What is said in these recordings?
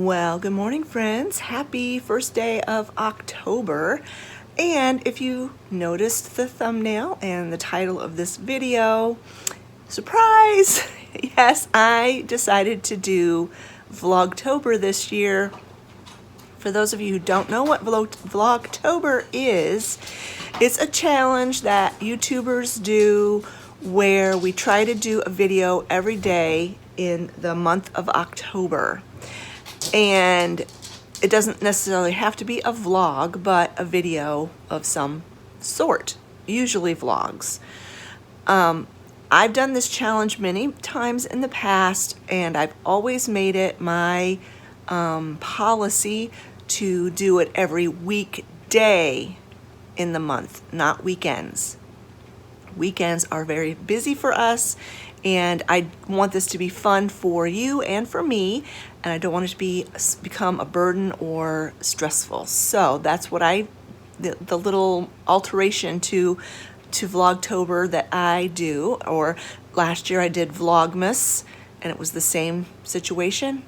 Well, good morning, friends. Happy first day of October. And if you noticed the thumbnail and the title of this video, surprise! Yes, I decided to do Vlogtober this year. For those of you who don't know what Vlogtober is, it's a challenge that YouTubers do where we try to do a video every day in the month of October. And it doesn't necessarily have to be a vlog, but a video of some sort, usually vlogs. I've done this challenge many times in the past, and I've always made it my policy to do it every weekday in the month, not weekends. Weekends are very busy for us, and I want this to be fun for you and for me, and I don't want it to become a burden or stressful. So that's what the little alteration to Vlogtober that I do. Or last year I did Vlogmas, and it was the same situation.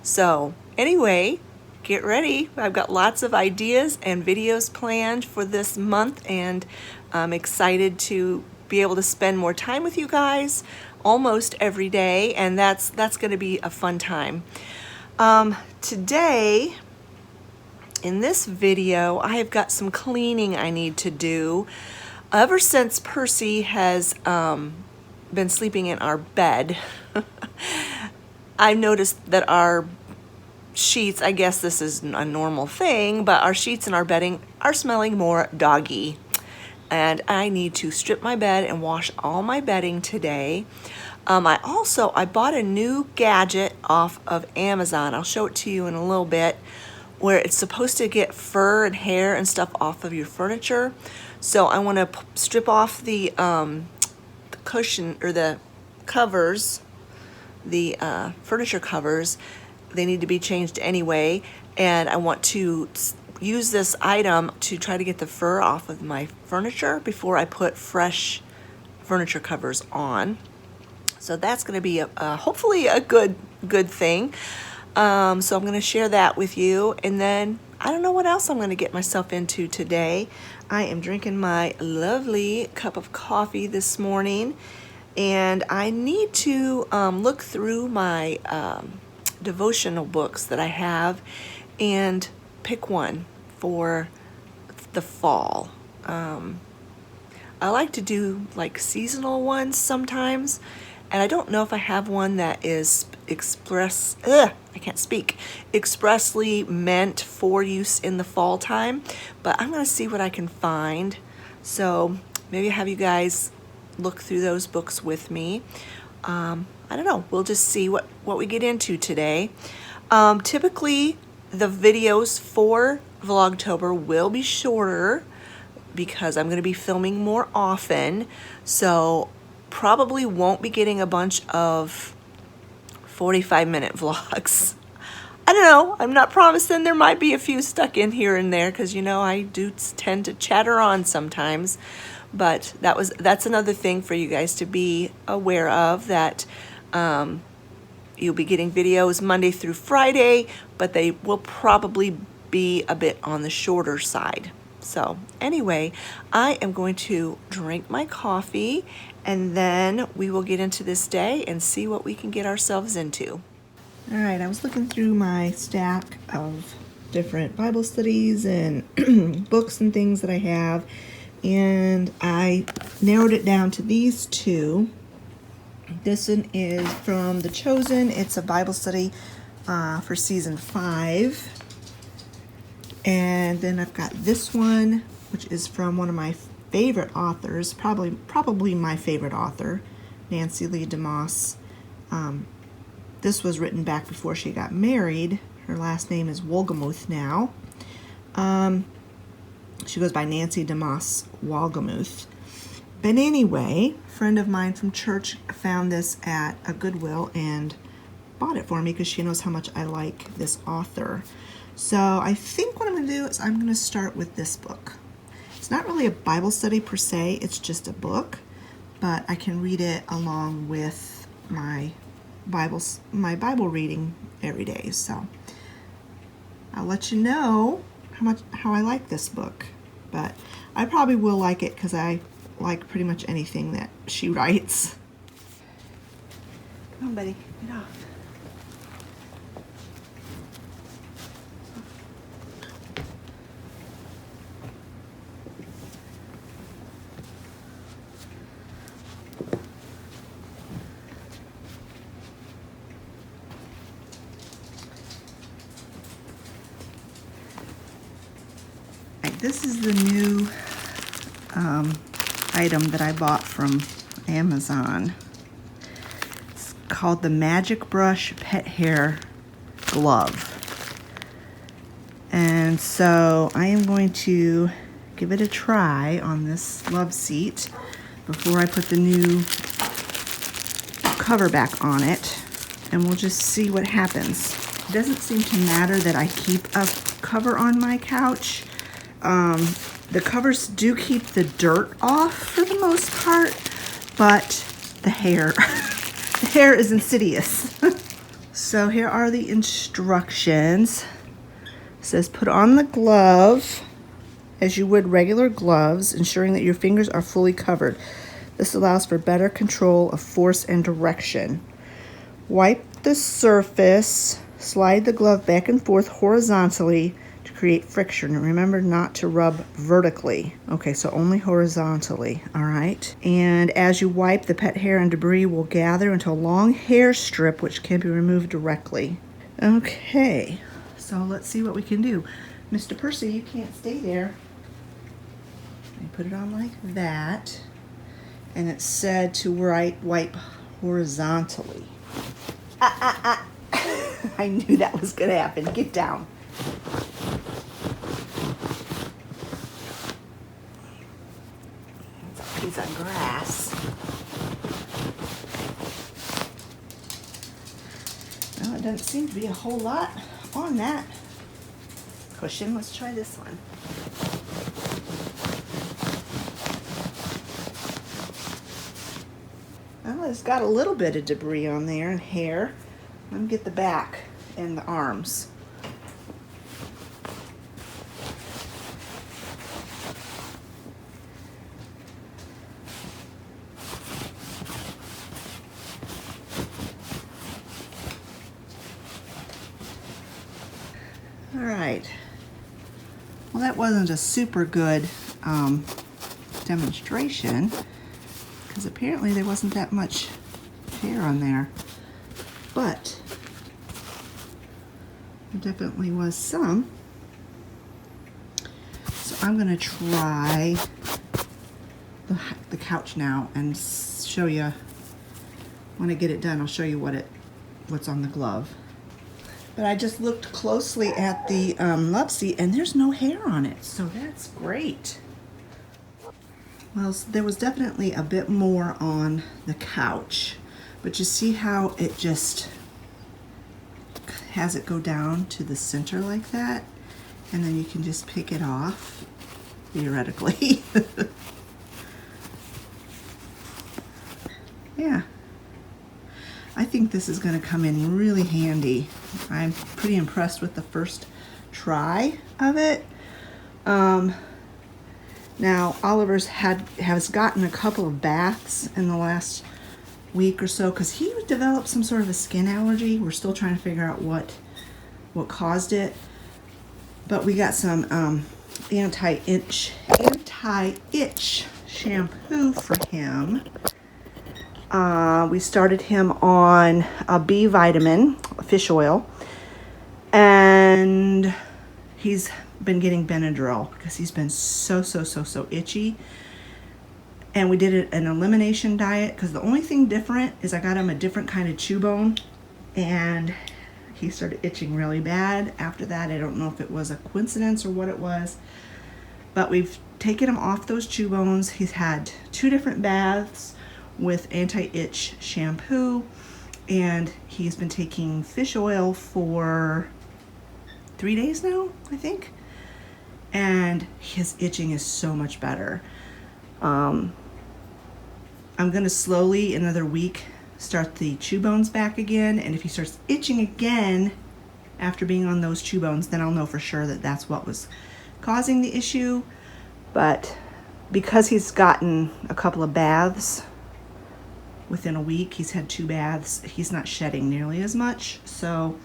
So anyway, get ready. I've got lots of ideas and videos planned for this month, and I'm excited to be able to spend more time with you guys almost every day, and that's going to be a fun time. Today, in this video, I have got some cleaning I need to do. Ever since Percy has been sleeping in our bed, I've noticed that our sheets, I guess this is a normal thing, but our sheets and our bedding are smelling more doggy. And I need to strip my bed and wash all my bedding today. I bought a new gadget off of Amazon. I'll show it to you in a little bit, where it's supposed to get fur and hair and stuff off of your furniture. So I want to strip off the cushion or the covers, the furniture covers. They need to be changed anyway, and I want to use this item to try to get the fur off of my furniture before I put fresh furniture covers on. So that's going to be hopefully a good thing. So I'm going to share that with you, and then I don't know what else I'm going to get myself into today. I am drinking my lovely cup of coffee this morning, and I need to look through my devotional books that I have and pick one for the fall. I like to do like seasonal ones sometimes, and I don't know if I have one that is expressly meant for use in the fall time, but I'm going to see what I can find. So maybe have you guys look through those books with me. I don't know. We'll just see what we get into today. Typically, the videos for Vlogtober will be shorter because I'm going to be filming more often. So probably won't be getting a bunch of 45-minute vlogs. I don't know. I'm not promising. There might be a few stuck in here and there because, you know, I do tend to chatter on sometimes. But that's another thing for you guys to be aware of, that you'll be getting videos Monday through Friday, but they will probably be a bit on the shorter side. So anyway, I am going to drink my coffee, and then we will get into this day and see what we can get ourselves into. All right, I was looking through my stack of different Bible studies and books and things that I have, and I narrowed it down to these two. This one is from The Chosen. It's a Bible study for season 5. And then I've got this one, which is from one of my favorite authors, probably my favorite author, Nancy Lee DeMoss. This was written back before she got married. Her last name is Wolgemuth now. She goes by Nancy DeMoss Wolgemuth. But anyway, a friend of mine from church found this at a Goodwill and bought it for me because she knows how much I like this author. So I think what I'm going to do is I'm going to start with this book. It's not really a Bible study per se, it's just a book, but I can read it along with my Bible reading every day. So I'll let you know how I like this book. But I probably will like it because I like pretty much anything that she writes. Come on, buddy, get off. This is the new item that I bought from Amazon. It's called the Magic Brush Pet Hair Glove. And so I am going to give it a try on this love seat before I put the new cover back on it. And we'll just see what happens. It doesn't seem to matter that I keep a cover on my couch. The covers do keep the dirt off for the most part, but the hair, the hair is insidious. So here are the instructions. It says put on the glove as you would regular gloves, ensuring that your fingers are fully covered. This allows for better control of force and direction. Wipe the surface, slide the glove back and forth horizontally to create friction. And remember not to rub vertically. Okay, so only horizontally, all right? And as you wipe, the pet hair and debris will gather into a long hair strip which can be removed directly. Okay, so let's see what we can do. Mr. Percy, you can't stay there. I put it on like that. And it said to wipe horizontally. I knew that was gonna happen. Get down. It's a piece of grass. Well, it doesn't seem to be a whole lot on that cushion. Let's try this one. Well, it's got a little bit of debris on there and hair. Let me get the back and the arms. All right. Well, that wasn't a super good demonstration because apparently there wasn't that much hair on there, but there definitely was some. So I'm going to try the couch now and show you. When I get it done, I'll show you what's on the glove. But I just looked closely at the love seat and there's no hair on it, so that's great. Well, there was definitely a bit more on the couch, but you see how it just has it go down to the center like that, and then you can just pick it off, theoretically. Yeah. I think this is going to come in really handy. I'm pretty impressed with the first try of it. Now, Oliver's has gotten a couple of baths in the last week or so because he developed some sort of a skin allergy. We're still trying to figure out what caused it. But we got some anti-itch shampoo for him. We started him on a B vitamin, fish oil, and he's been getting Benadryl because he's been so itchy. And we did an elimination diet because the only thing different is I got him a different kind of chew bone, and he started itching really bad. After that, I don't know if it was a coincidence or what it was, but we've taken him off those chew bones. He's had 2 different baths with anti-itch shampoo, and he's been taking fish oil for 3 days now, I think, and his itching is so much better. I'm gonna slowly, another week, start the chew bones back again, and if he starts itching again, after being on those chew bones, then I'll know for sure that that's what was causing the issue. But because he's gotten a couple of baths within a week, he's had 2 baths, he's not shedding nearly as much. So,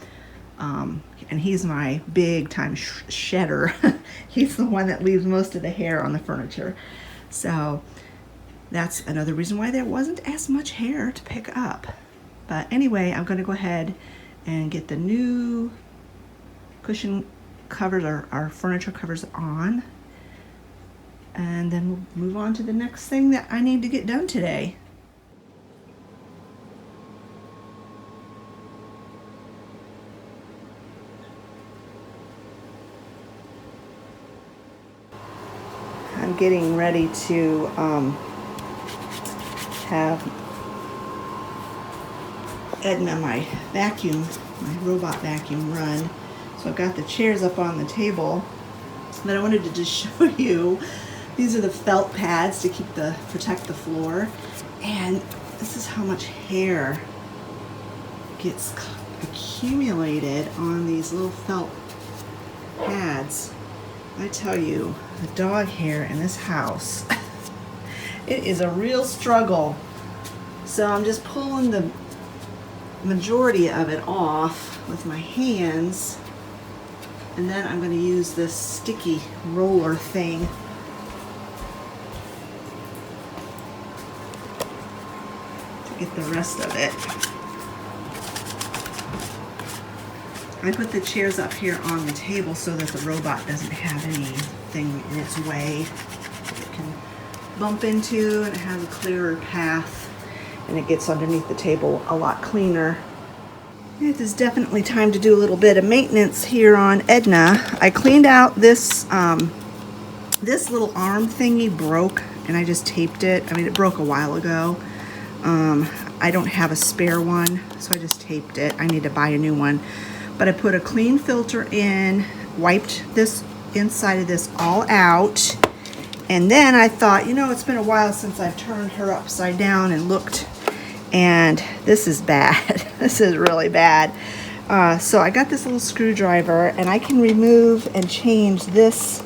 and he's my big time shedder. He's the one that leaves most of the hair on the furniture. So that's another reason why there wasn't as much hair to pick up. But anyway, I'm gonna go ahead and get the new cushion covers, or our furniture covers on. And then we'll move on to the next thing that I need to get done today. I'm getting ready to have Edna, my robot vacuum, run. So I've got the chairs up on the table. But I wanted to just show you, these are the felt pads to protect the floor. And this is how much hair gets accumulated on these little felt pads. I tell you, the dog hair in this house, it is a real struggle. So I'm just pulling the majority of it off with my hands, and then I'm going to use this sticky roller thing to get the rest of it. I put the chairs up here on the table so that the robot doesn't have anything in its way it can bump into, and it has a clearer path, and it gets underneath the table a lot cleaner. It is definitely time to do a little bit of maintenance here on Edna. I cleaned out this this little arm thingy broke, and I just taped it. I mean, it broke a while ago. I don't have a spare one, so I just taped it. I need to buy a new one. But I put a clean filter in, wiped this inside of this all out, and then I thought, you know, it's been a while since I've turned her upside down and looked, and this is bad. This is really bad. So I got this little screwdriver, and I can remove and change this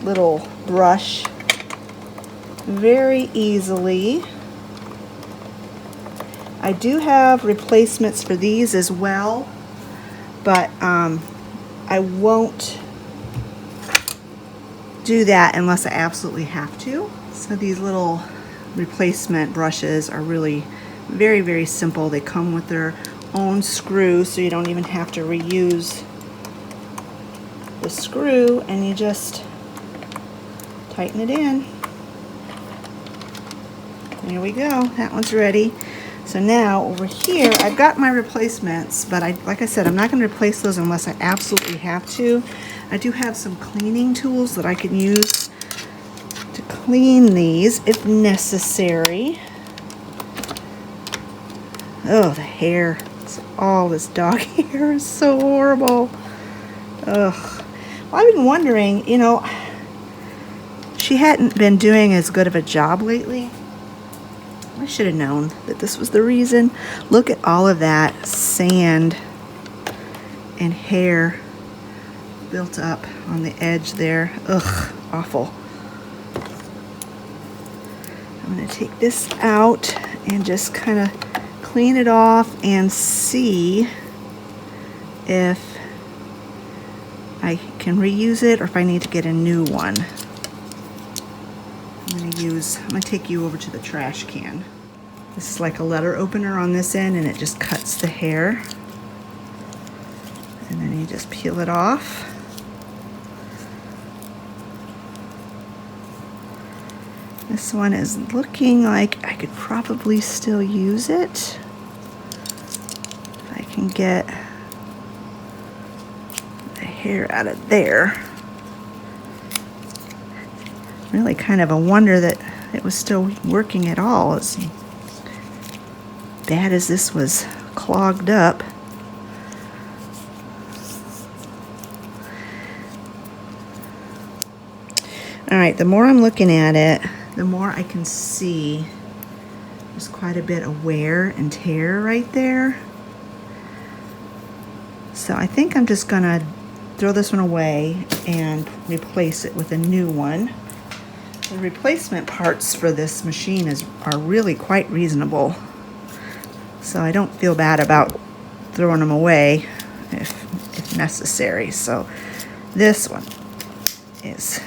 little brush very easily. I do have replacements for these as well, but I won't do that unless I absolutely have to. So these little replacement brushes are really very, very simple. They come with their own screw, so you don't even have to reuse the screw, and you just tighten it in. There we go. That one's ready. So now over here, I've got my replacements, but like I said, I'm not going to replace those unless I absolutely have to. I do have some cleaning tools that I can use to clean these if necessary. Oh, the hair. All this dog hair is so horrible. Ugh. Well, I've been wondering, you know, she hadn't been doing as good of a job lately. I should have known that this was the reason. Look at all of that sand and hair built up on the edge there. Ugh, awful. I'm going to take this out and just kind of clean it off and see if I can reuse it or if I need to get a new one. I'm going to take you over to the trash can. This is like a letter opener on this end, and it just cuts the hair. And then you just peel it off. This one is looking like I could probably still use it. If I can get the hair out of there. Really kind of a wonder that it was still working at all, as bad as this was clogged up. Alright, the more I'm looking at it, the more I can see there's quite a bit of wear and tear right there. So I think I'm just gonna throw this one away and replace it with a new one. The replacement parts for this machine are really quite reasonable. So I don't feel bad about throwing them away if necessary. So this one is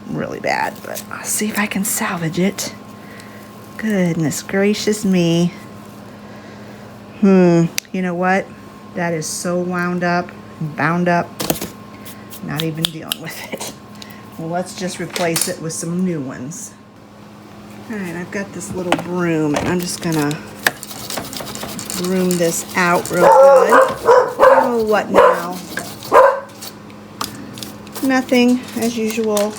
really bad, but I'll see if I can salvage it. Goodness gracious me. You know what? That is so wound up and bound up. Not even dealing with it. Well, let's just replace it with some new ones. All right, I've got this little broom, and I'm just gonna broom this out real good. Oh, what now? Nothing, as usual.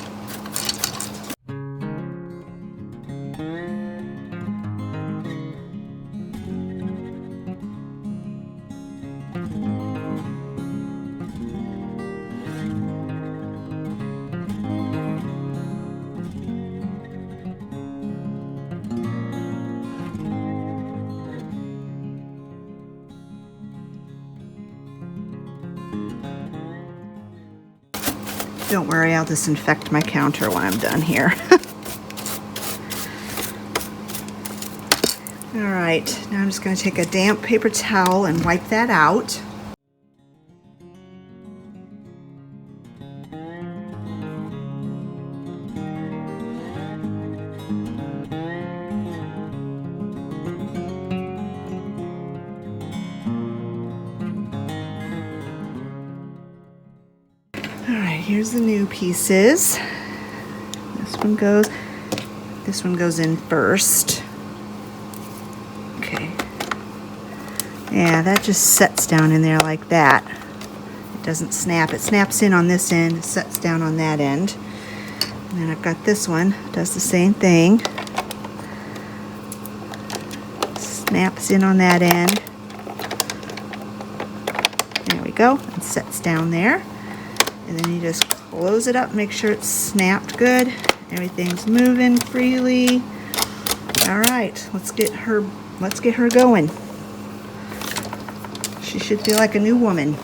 Don't worry, I'll disinfect my counter when I'm done here. All right, now I'm just going to take a damp paper towel and wipe that out. All right, here's the new pieces. This one goes in first. Okay. Yeah, that just sets down in there like that. It doesn't snap. It snaps in on this end, sets down on that end. And then I've got this one, does the same thing. Snaps in on that end. There we go. It sets down there. And then you just close it up, make sure it's snapped good. Everything's moving freely. All right, let's get her going. She should feel like a new woman.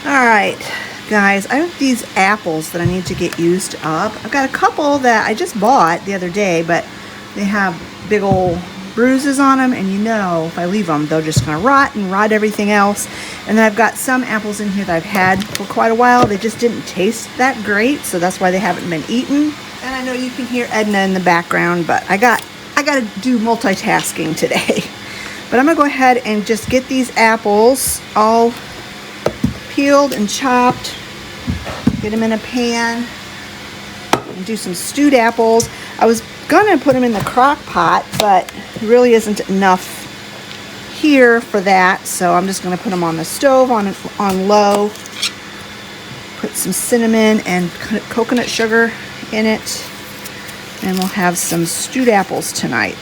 Alright guys, I have these apples that I need to get used up. I've got a couple that I just bought the other day, but they have big old bruises on them, and you know if I leave them they're just gonna rot and rot everything else. And then I've got some apples in here that I've had for quite a while. They just didn't taste that great, so that's why they haven't been eaten. And I know you can hear Edna in the background, but I got to do multitasking today. But I'm gonna go ahead and just get these apples all peeled and chopped, get them in a pan, and do some stewed apples. I was gonna put them in the crock pot, but there really isn't enough here for that, so I'm just gonna put them on the stove on low, put some cinnamon and coconut sugar in it, and we'll have some stewed apples tonight.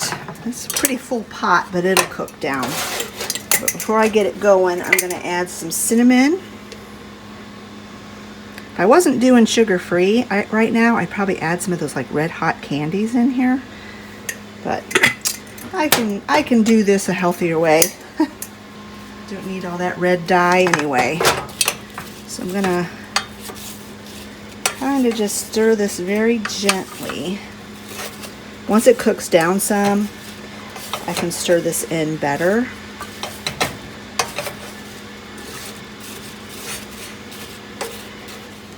right, it's a pretty full pot, but it'll cook down. But before I get it going, I'm going to add some cinnamon. If I wasn't doing sugar-free right now, I'd probably add some of those like red hot candies in here. But I can do this a healthier way. Don't need all that red dye anyway. So I'm going to kind of just stir this very gently. Once it cooks down some, I can stir this in better.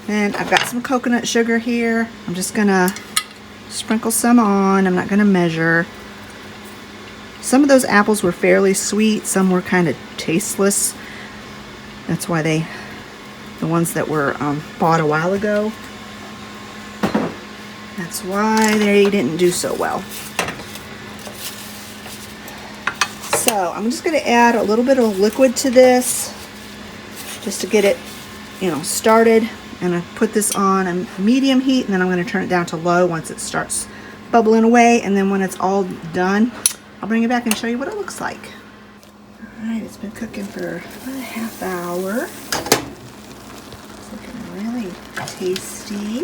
And I've got some coconut sugar here. I'm just gonna sprinkle some on. I'm not gonna measure. Some of those apples were fairly sweet. Some were kind of tasteless. That's why the ones that were bought a while ago, that's why they didn't do so well. So I'm just going to add a little bit of liquid to this just to get it, started. And I put this on a medium heat, and then I'm going to turn it down to low once it starts bubbling away. And then when it's all done, I'll bring it back and show you what it looks like. All right, it's been cooking for about a half hour. It's looking really tasty.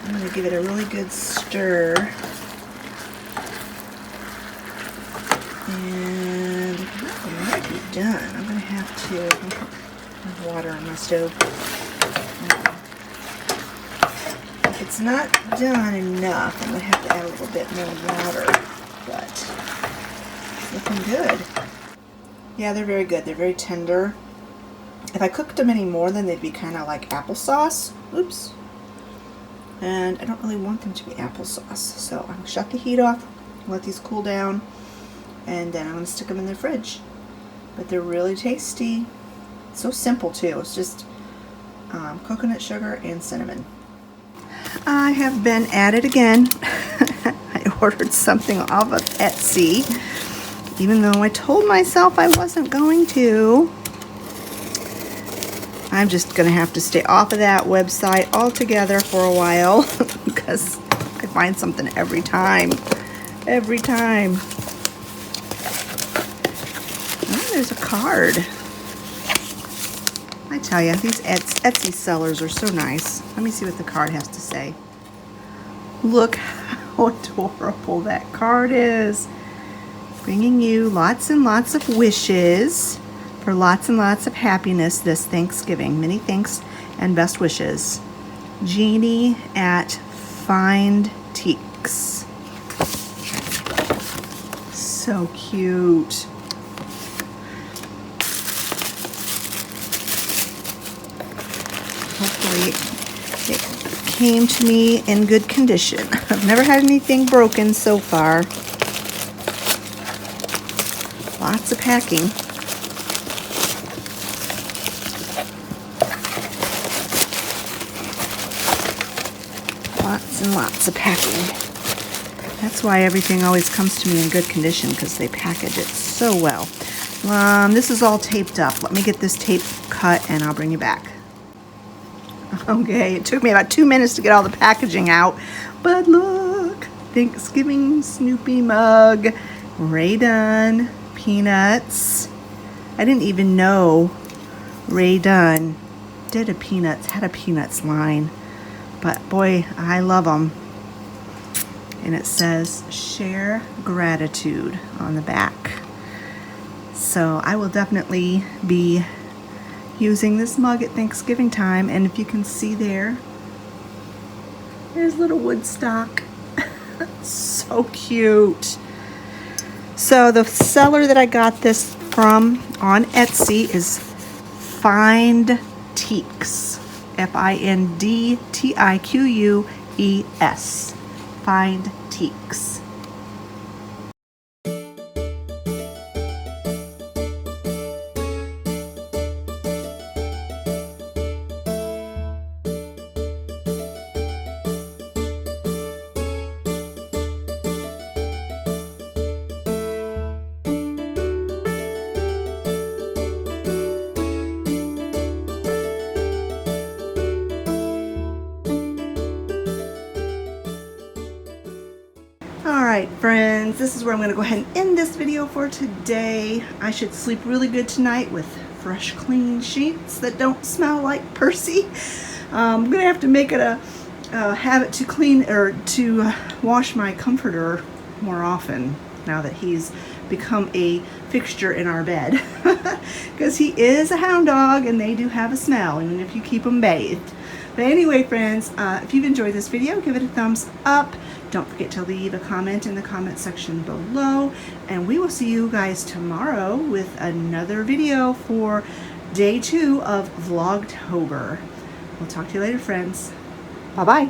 I'm going to give it a really good stir. And it might be done. I'm going to have to put water on my stove. If it's not done enough, I'm going to have to add a little bit more water. But it's looking good. Yeah, they're very good. They're very tender. If I cooked them any more, then they'd be kind of like applesauce. Oops. And I don't really want them to be applesauce. So I'm going to shut the heat off, let these cool down, and then I'm going to stick them in the fridge. But they're really tasty. So simple too. It's just coconut sugar and cinnamon. I have been at it again. I ordered something off of Etsy, even though I told myself I wasn't going to. I'm just going to have to stay off of that website altogether for a while because I find something every time. Every time. Oh, there's a card. I tell you, these Etsy sellers are so nice. Let me see what the card has to say. Look how adorable that card is. Bringing you lots and lots of wishes for lots and lots of happiness this Thanksgiving. Many thanks and best wishes. Jeannie at Find Teaks. So cute. Hopefully it came to me in good condition. I've never had anything broken so far. Lots of packing. Lots and lots of packing. That's why everything always comes to me in good condition, because they package it so well. This is all taped up. Let me get this tape cut and I'll bring you back. Okay, it took me about 2 minutes to get all the packaging out, but look, Thanksgiving Snoopy mug, Ray Dunn, peanuts. I didn't even know Ray Dunn had a peanuts line, but boy, I love them. And it says share gratitude on the back. So I will definitely be using this mug at Thanksgiving time. And if you can see there's little Woodstock. So cute. So the seller that I got this from on Etsy is Find Teaks. Findtiques. Find Teaks. right, friends, this is where I'm going to go ahead and end this video for today. I should sleep really good tonight with fresh, clean sheets that don't smell like Percy. I'm going to have to make it a habit to clean or to wash my comforter more often now that he's become a fixture in our bed, because he is a hound dog and they do have a smell even if you keep them bathed. But anyway, friends, if you've enjoyed this video, give it a thumbs up. Don't forget to leave a comment in the comment section below, and we will see you guys tomorrow with another video for day 2 of Vlogtober. We'll talk to you later, friends. Bye-bye.